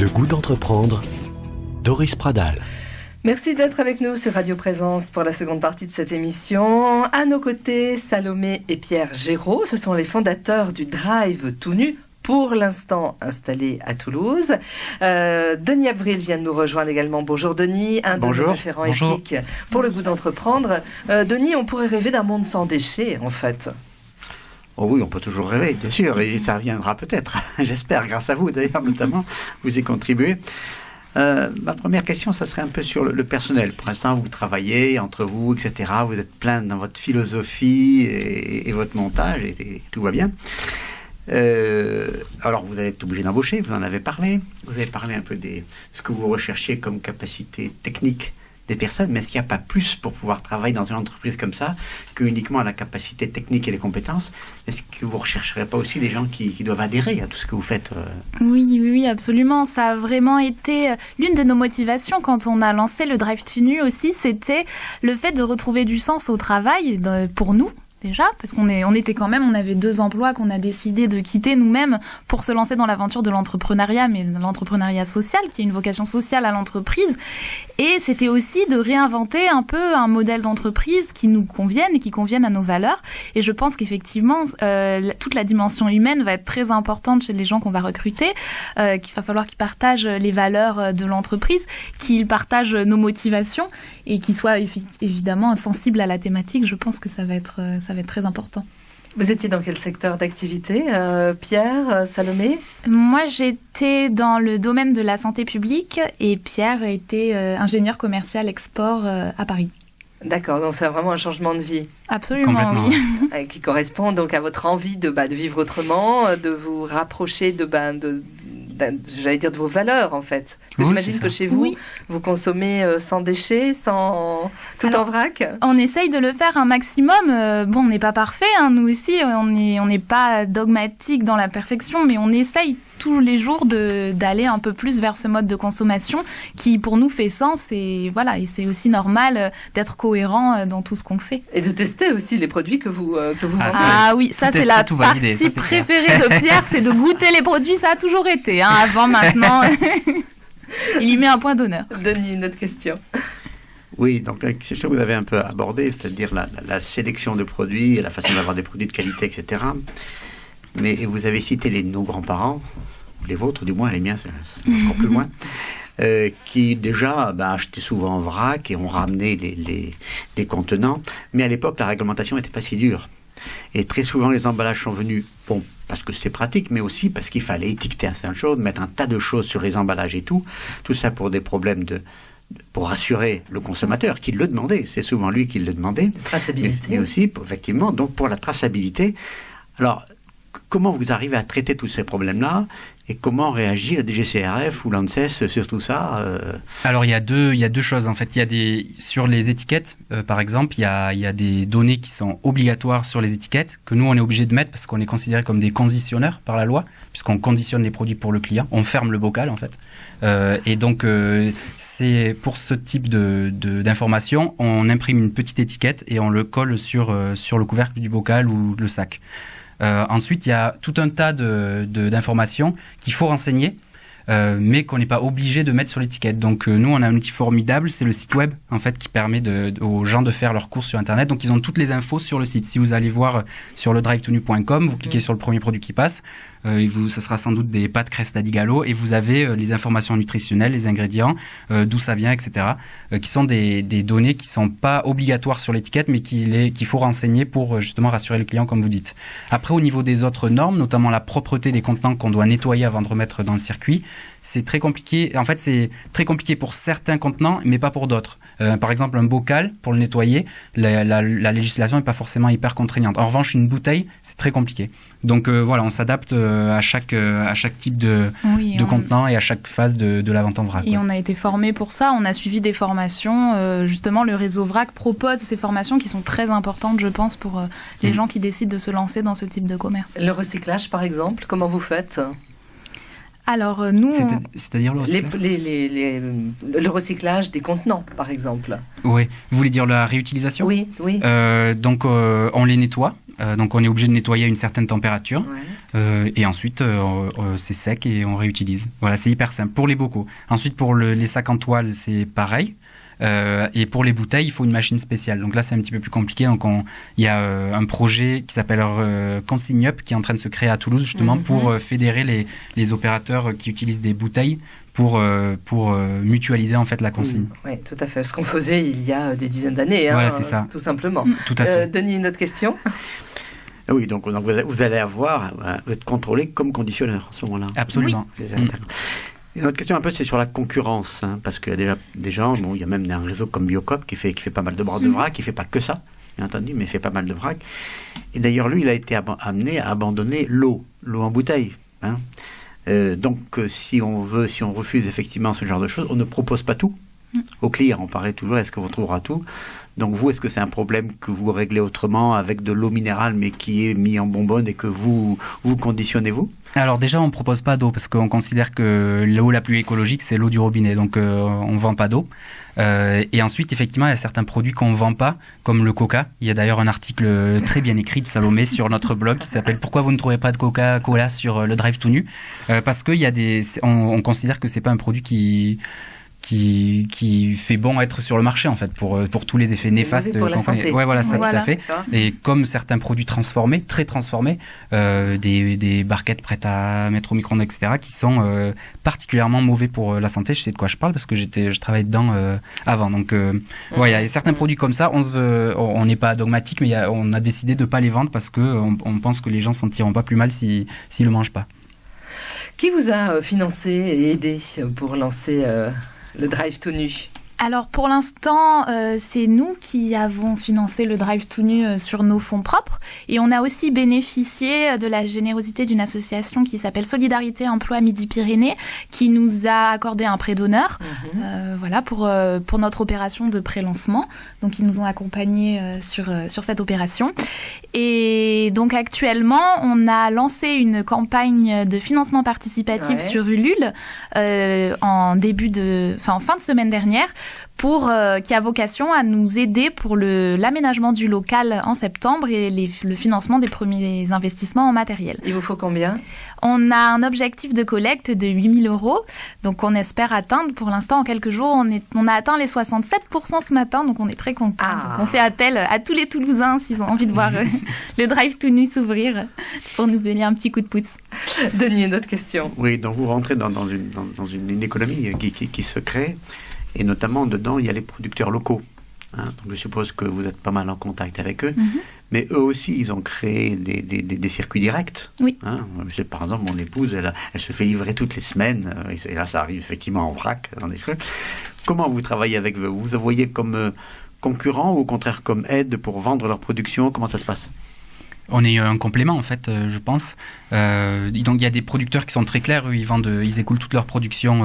Le goût d'entreprendre, Doris Pradal. Merci d'être avec nous sur Radio Présence pour la seconde partie de cette émission. À nos côtés, Salomé et Pierre Géraud, ce sont les fondateurs du Drive Tout Nu, pour l'instant installé à Toulouse. Denis Avril vient de nous rejoindre également. Bonjour Denis, un de nos référents éthiques pour le goût d'entreprendre. Denis, on pourrait rêver d'un monde sans déchets en fait. Oh oui, on peut toujours rêver, bien sûr, et ça reviendra peut-être, j'espère, grâce à vous d'ailleurs, notamment, vous y contribuez. Ma première question, ça serait un peu sur le personnel. Pour l'instant, vous travaillez entre vous, etc. Vous êtes plein dans votre philosophie et votre montage, et tout va bien. Alors, vous allez être obligé d'embaucher, vous en avez parlé. Vous avez parlé un peu de ce que vous recherchez comme capacité technique des personnes, mais est-ce qu'il n'y a pas plus pour pouvoir travailler dans une entreprise comme ça que uniquement la capacité technique et les compétences? Est-ce que vous ne rechercherez pas aussi des gens qui doivent adhérer à tout ce que vous faites? Oui, absolument. Ça a vraiment été l'une de nos motivations quand on a lancé le Drive Tout Nu aussi, c'était le fait de retrouver du sens au travail pour nous. Déjà, parce on avait 2 emplois qu'on a décidé de quitter nous-mêmes pour se lancer dans l'aventure de l'entrepreneuriat, mais de l'entrepreneuriat social, qui est une vocation sociale à l'entreprise. Et c'était aussi de réinventer un peu un modèle d'entreprise qui nous convienne et qui convienne à nos valeurs. Et je pense qu'effectivement, toute la dimension humaine va être très importante chez les gens qu'on va recruter, qu'il va falloir qu'ils partagent les valeurs de l'entreprise, qu'ils partagent nos motivations et qu'ils soient évidemment sensibles à la thématique. Je pense que ça va être très important. Vous étiez dans quel secteur d'activité, Pierre, Salomé? Moi, j'étais dans le domaine de la santé publique et Pierre était ingénieur commercial export à Paris. D'accord, donc c'est vraiment un changement de vie. Absolument, oui. Qui correspond donc à votre envie de vivre autrement, de vous rapprocher j'allais dire de vos valeurs en fait. Parce que j'imagine que chez vous, vous consommez sans déchets, tout en vrac. On essaye de le faire un maximum. On n'est pas parfait, nous aussi, on n'est pas dogmatique dans la perfection, mais on essaye tous les jours d'aller un peu plus vers ce mode de consommation qui pour nous fait sens et voilà, et c'est aussi normal d'être cohérent dans tout ce qu'on fait. Et de tester aussi les produits que vous vendez. Ah oui, ça c'est la partie préférée de Pierre, c'est de goûter les produits, ça a toujours été, avant, maintenant. Il y met un point d'honneur. Denis, une autre question. Oui, donc c'est ce que vous avez un peu abordé, c'est-à-dire la sélection de produits et la façon d'avoir des produits de qualité, etc. Mais vous avez cité nos grands-parents, les vôtres du moins, les miens, c'est encore plus loin, qui déjà achetaient souvent en vrac et ont ramené les contenants. Mais à l'époque, la réglementation n'était pas si dure. Et très souvent, les emballages sont venus, parce que c'est pratique, mais aussi parce qu'il fallait étiqueter un certain chose, mettre un tas de choses sur les emballages et tout. Tout ça pour des problèmes pour rassurer le consommateur qui le demandait. C'est souvent lui qui le demandait. Traçabilité. Mais aussi, effectivement, donc pour la traçabilité. Alors, comment vous arrivez à traiter tous ces problèmes-là et comment réagit la DGCCRF ou l'ANSES sur tout ça Alors, il y a deux choses, en fait. Sur les étiquettes, par exemple, il y a des données qui sont obligatoires sur les étiquettes, que nous, on est obligé de mettre parce qu'on est considéré comme des conditionneurs par la loi, puisqu'on conditionne les produits pour le client. On ferme le bocal, en fait. Et donc, c'est pour ce type d'information, on imprime une petite étiquette et on le colle sur le couvercle du bocal ou le sac. Ensuite, il y a tout un tas d'informations qu'il faut renseigner, mais qu'on n'est pas obligé de mettre sur l'étiquette. Donc, nous, on a un outil formidable, c'est le site web, en fait, qui permet aux gens de faire leurs courses sur Internet. Donc, ils ont toutes les infos sur le site. Si vous allez voir sur le drive-tout-nu.com, vous cliquez sur le premier produit qui passe, ça sera sans doute des pâtes Cresta di Gallo, et vous avez les informations nutritionnelles, les ingrédients, d'où ça vient, etc., qui sont des données qui sont pas obligatoires sur l'étiquette, mais qu'il faut renseigner pour justement rassurer le client, comme vous dites. Après, au niveau des autres normes, notamment la propreté des contenants qu'on doit nettoyer avant de remettre dans le circuit, c'est très compliqué. En fait, c'est très compliqué pour certains contenants, mais pas pour d'autres. Par exemple, un bocal, pour le nettoyer, la législation n'est pas forcément hyper contraignante. En revanche, une bouteille, c'est très compliqué. Donc voilà, on s'adapte à chaque type de contenant et à chaque phase de la vente en vrac. Et on a été formés pour ça, on a suivi des formations. Justement, le réseau VRAC propose ces formations qui sont très importantes, je pense, pour les gens qui décident de se lancer dans ce type de commerce. Le recyclage, par exemple, comment vous faites ? Alors, nous... C'est-à-dire le recyclage le recyclage des contenants, par exemple. Oui. Vous voulez dire la réutilisation ? Oui. Donc, on les nettoie. Donc on est obligé de nettoyer à une certaine température. Ouais. Et ensuite, c'est sec et on réutilise. Voilà, c'est hyper simple. Pour les bocaux. Ensuite, pour les sacs en toile, c'est pareil. Et pour les bouteilles, il faut une machine spéciale. Donc là, c'est un petit peu plus compliqué. Donc il y a un projet qui s'appelle Consigne Up qui est en train de se créer à Toulouse justement pour fédérer les opérateurs qui utilisent des bouteilles pour mutualiser en fait la consigne. Oui, tout à fait. Ce qu'on faisait il y a des dizaines d'années, voilà, c'est ça. Tout simplement. Tout à fait. Denis, une autre question? Oui, donc vous allez vous êtes contrôlé comme conditionneur à ce moment-là. Absolument. Oui. Une autre question un peu, c'est sur la concurrence, hein, parce qu'il y a des gens, il y a même un réseau comme Biocop qui fait pas mal de vrac, qui fait pas que ça, bien entendu, mais fait pas mal de vrac. Et d'ailleurs, lui, il a été amené à abandonner l'eau en bouteille. Hein. Donc, si on refuse effectivement ce genre de choses, on ne propose pas tout. Au client, on parlait toujours, est-ce qu'on trouvera tout? Donc vous, est-ce que c'est un problème que vous réglez autrement avec de l'eau minérale mais qui est mis en bonbonne et que vous conditionnez vous? Alors déjà, on ne propose pas d'eau parce qu'on considère que l'eau la plus écologique, c'est l'eau du robinet. Donc on ne vend pas d'eau. Et ensuite, effectivement, il y a certains produits qu'on ne vend pas, comme le coca. Il y a d'ailleurs un article très bien écrit de Salomé sur notre blog qui s'appelle « Pourquoi vous ne trouvez pas de Coca-Cola sur le Drive tout nu ?» Parce qu'il y a on considère que ce n'est pas un produit qui fait bon être sur le marché en fait pour tous les effets néfastes pour la santé. Ouais, voilà, ça, Voilà. tout à fait. Et comme certains produits transformés, très transformés, des barquettes prêtes à mettre au micro-ondes, etc., qui sont particulièrement mauvais pour la santé. Je sais de quoi je parle parce que je travaillais dedans avant. Donc, il y a certains produits comme ça. On n'est pas dogmatique, mais on a décidé de pas les vendre parce que on pense que les gens s'en tireront pas plus mal s'ils le mangent pas. Qui vous a financé et aidé pour lancer le Drive tout nu? Alors pour l'instant, c'est nous qui avons financé le Drive tout nu sur nos fonds propres et on a aussi bénéficié de la générosité d'une association qui s'appelle Solidarité Emploi Midi-Pyrénées qui nous a accordé un prêt d'honneur voilà, pour notre opération de pré-lancement. Donc ils nous ont accompagnés sur cette opération. Et donc actuellement, on a lancé une campagne de financement participatif sur Ulule en fin de semaine dernière qui a vocation à nous aider pour l'aménagement du local en septembre et le financement des premiers investissements en matériel. Il vous faut combien? On a un objectif de collecte de 8 000 €, donc on espère atteindre, pour l'instant en quelques jours, on a atteint les 67% ce matin, donc on est très contents. Donc on fait appel à tous les Toulousains s'ils ont envie de voir le Drive tout nu s'ouvrir pour nous donner un petit coup de pouce. Denis, une autre question. Oui, donc vous rentrez dans une économie qui se crée. Et notamment, dedans, il y a les producteurs locaux. Hein. Donc, je suppose que vous êtes pas mal en contact avec eux. Mais eux aussi, ils ont créé des circuits directs. Oui. Hein. Par exemple, mon épouse, elle se fait livrer toutes les semaines. Et là, ça arrive effectivement en vrac, dans des trucs. Comment vous travaillez avec eux? Vous voyez comme concurrents ou au contraire comme aide pour vendre leur production? Comment ça se passe? On est un complément en fait, je pense. Donc il y a des producteurs qui sont très clairs, eux, ils écoulent toute leur production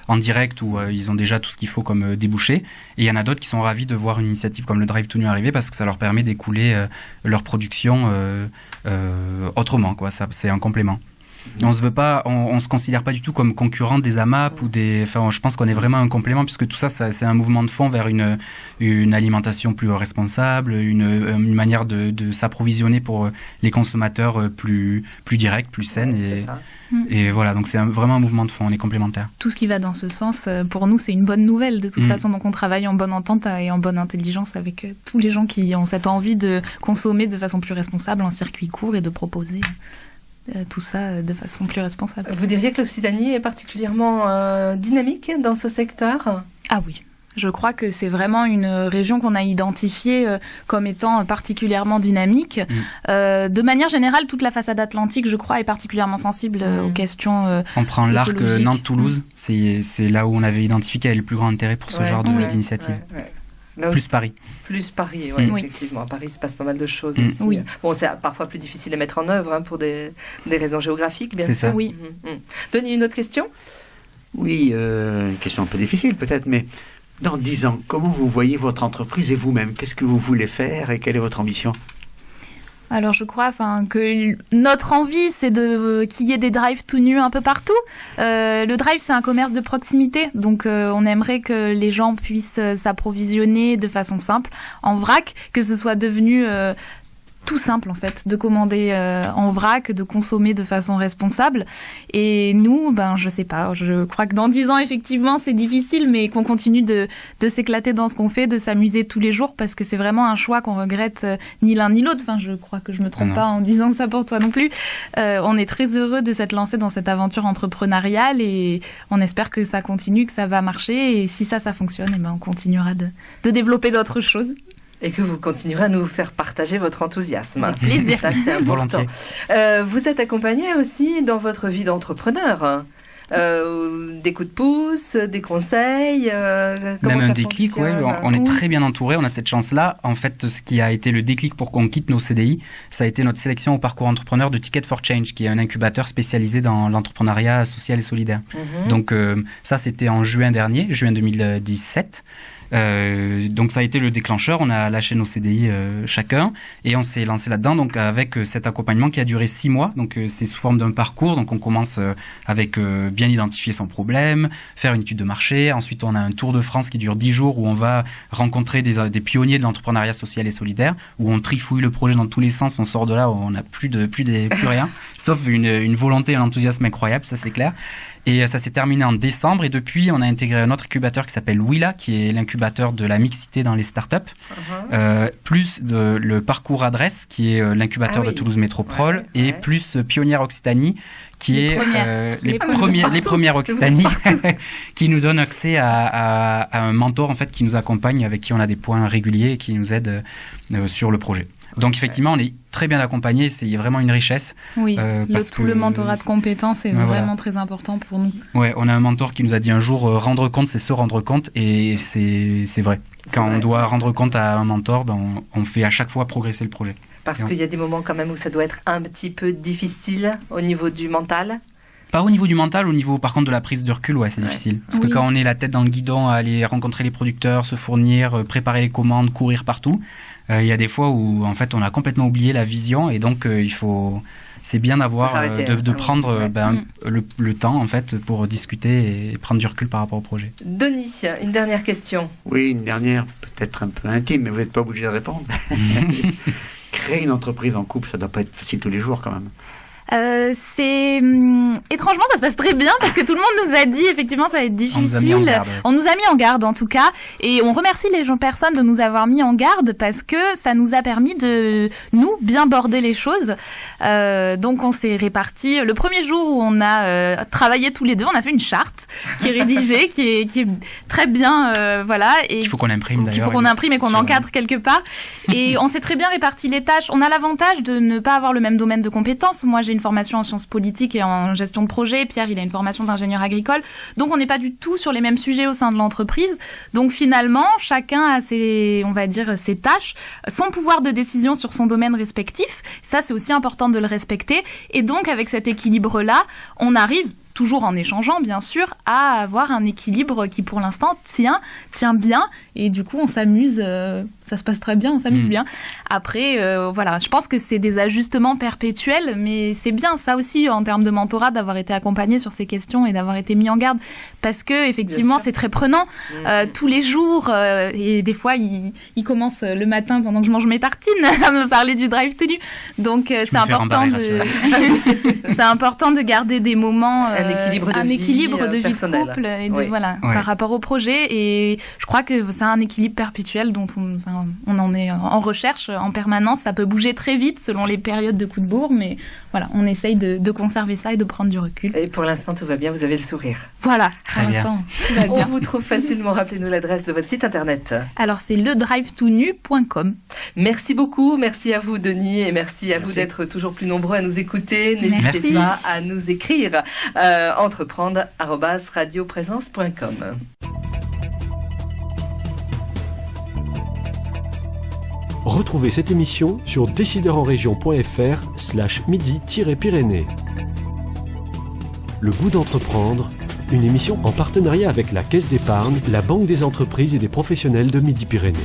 en direct ou ils ont déjà tout ce qu'il faut comme débouché. Et il y en a d'autres qui sont ravis de voir une initiative comme le Drive tout nu arriver parce que ça leur permet d'écouler leur production autrement, quoi. Ça, c'est un complément. On se considère pas du tout comme concurrent des AMAP ou je pense qu'on est vraiment un complément puisque tout ça, c'est un mouvement de fond vers une alimentation plus responsable, une manière de s'approvisionner pour les consommateurs plus direct, plus saine et voilà. Donc c'est vraiment un mouvement de fond. On est complémentaires. Tout ce qui va dans ce sens, pour nous, c'est une bonne nouvelle de toute façon. Donc on travaille en bonne entente et en bonne intelligence avec tous les gens qui ont cette envie de consommer de façon plus responsable en circuit court et de proposer tout ça de façon plus responsable. Vous diriez que l'Occitanie est particulièrement dynamique dans ce secteur? Ah oui, je crois que c'est vraiment une région qu'on a identifiée comme étant particulièrement dynamique. De manière générale, toute la façade atlantique, je crois, est particulièrement sensible aux questions On prend l'arc Nantes-Toulouse, c'est là où on avait identifié qu'il y avait le plus grand intérêt pour ce genre d'initiative. Là plus Paris. Plus Paris, effectivement. À Paris, il se passe pas mal de choses aussi. Oui. Bon, c'est parfois plus difficile à mettre en œuvre pour des raisons géographiques, bien sûr. C'est ça. Oui. Denis, une autre question? Oui, une question un peu difficile peut-être, mais dans 10 ans, comment vous voyez votre entreprise et vous-même? Qu'est-ce que vous voulez faire et quelle est votre ambition? Alors je crois que notre envie, c'est qu'il y ait des drives tout nus un peu partout. Le drive, c'est un commerce de proximité, donc on aimerait que les gens puissent s'approvisionner de façon simple, en vrac, que ce soit devenu tout simple en fait, de commander en vrac, de consommer de façon responsable. Et nous, je sais pas, je crois que dans 10 ans, effectivement, c'est difficile, mais qu'on continue de s'éclater dans ce qu'on fait, de s'amuser tous les jours, parce que c'est vraiment un choix qu'on regrette ni l'un ni l'autre. Enfin, je crois que je me trompe pas en disant ça pour toi non plus. On est très heureux de s'être lancé dans cette aventure entrepreneuriale et on espère que ça continue, que ça va marcher. Et si ça fonctionne, on continuera de développer d'autres choses. Et que vous continuerez à nous faire partager votre enthousiasme. Avec plaisir. Ça, c'est important. Vous êtes accompagné aussi dans votre vie d'entrepreneur. Des coups de pouce, des conseils, même un déclic, on est très bien entouré, on a cette chance-là. En fait, ce qui a été le déclic pour qu'on quitte nos CDI, ça a été notre sélection au parcours entrepreneur de Ticket for Change, qui est un incubateur spécialisé dans l'entrepreneuriat social et solidaire. Donc ça, c'était en juin 2017. Donc ça a été le déclencheur, on a lâché nos CDI chacun et on s'est lancé là-dedans donc avec cet accompagnement qui a duré 6 mois. Donc c'est sous forme d'un parcours, donc on commence avec bien identifier son problème, faire une étude de marché, ensuite on a un tour de France qui dure 10 jours où on va rencontrer des pionniers de l'entrepreneuriat social et solidaire, où on trifouille le projet dans tous les sens, on sort de là où on n'a plus rien, sauf une volonté et un enthousiasme incroyable, ça c'est clair. Et ça s'est terminé en décembre et depuis on a intégré un autre incubateur qui s'appelle Willa, qui est l'incubateur de la mixité dans les startups, plus le parcours Adresse qui est l'incubateur de Toulouse Métropole et plus Pionnière Occitanie qui est les premières Occitanie qui nous donne accès à un mentor en fait qui nous accompagne, avec qui on a des points réguliers et qui nous aide sur le projet. Donc effectivement, on est très bien accompagné, c'est vraiment une richesse. Oui, le mentorat de compétences est vraiment très important pour nous. Ouais, on a un mentor qui nous a dit un jour rendre compte, c'est se rendre compte, et c'est vrai. Quand on doit rendre compte à un mentor, on fait à chaque fois progresser le projet. Parce qu'il y a des moments quand même où ça doit être un petit peu difficile au niveau du mental. Pas au niveau du mental, au niveau par contre de la prise de recul, c'est difficile. Parce que quand on est la tête dans le guidon à aller rencontrer les producteurs, se fournir, préparer les commandes, courir partout, il y a des fois où en fait on a complètement oublié la vision et donc c'est bien d'avoir de prendre le temps en fait pour discuter et prendre du recul par rapport au projet. Denis, une dernière question. Oui, une dernière peut-être un peu intime, mais vous n'êtes pas obligé de répondre. Créer une entreprise en couple, ça doit pas être facile tous les jours quand même. Étrangement ça se passe très bien parce que tout le monde nous a dit effectivement ça va être difficile. On nous a mis en garde en tout cas, et on remercie les personnes de nous avoir mis en garde parce que ça nous a permis de nous bien border les choses. Donc on s'est répartis. Le premier jour où on a travaillé tous les deux, on a fait une charte qui est rédigée, qui est très bien, et qu'il faut qu'on imprime d'ailleurs. Qu'il faut qu'on imprime et qu'on encadre quelque part. Et on s'est très bien réparti les tâches. On a l'avantage de ne pas avoir le même domaine de compétences. Moi j'ai une formation en sciences politiques et en gestion de projet. Pierre, il a une formation d'ingénieur agricole. Donc, on n'est pas du tout sur les mêmes sujets au sein de l'entreprise. Donc, finalement, chacun a ses tâches, son pouvoir de décision sur son domaine respectif. Ça, c'est aussi important de le respecter. Et donc, avec cet équilibre-là, on arrive, toujours en échangeant, bien sûr, à avoir un équilibre qui, pour l'instant, tient bien. Et du coup, on s'amuse. Ça se passe très bien, on s'amuse bien. Après, je pense que c'est des ajustements perpétuels, mais c'est bien, ça aussi, en termes de mentorat, d'avoir été accompagné sur ces questions et d'avoir été mis en garde. Parce que, effectivement, c'est très prenant. Tous les jours, et des fois, il commence le matin, pendant que je mange mes tartines, à me parler du drive to nu. Donc, c'est important c'est important de garder des moments... un équilibre de vie de couple et par rapport au projet, et je crois que c'est un équilibre perpétuel dont on en est en recherche en permanence. Ça peut bouger très vite selon les périodes de coup de bourre, mais voilà, on essaye de conserver ça et de prendre du recul. Et pour l'instant tout va bien, vous avez le sourire. Voilà, très bien. Tout va bien. On vous trouve facilement, rappelez-nous l'adresse de votre site internet. Alors c'est ledrivetonu.com. Merci beaucoup, merci à vous Denis, et merci à vous d'être toujours plus nombreux à nous écouter. N'hésitez pas à nous écrire entreprendre@radioprésence.com. Retrouvez cette émission sur décideurenrégion.fr/midi-pyrénées. Le goût d'entreprendre, une émission en partenariat avec la Caisse d'épargne, la Banque des entreprises et des professionnels de Midi-Pyrénées.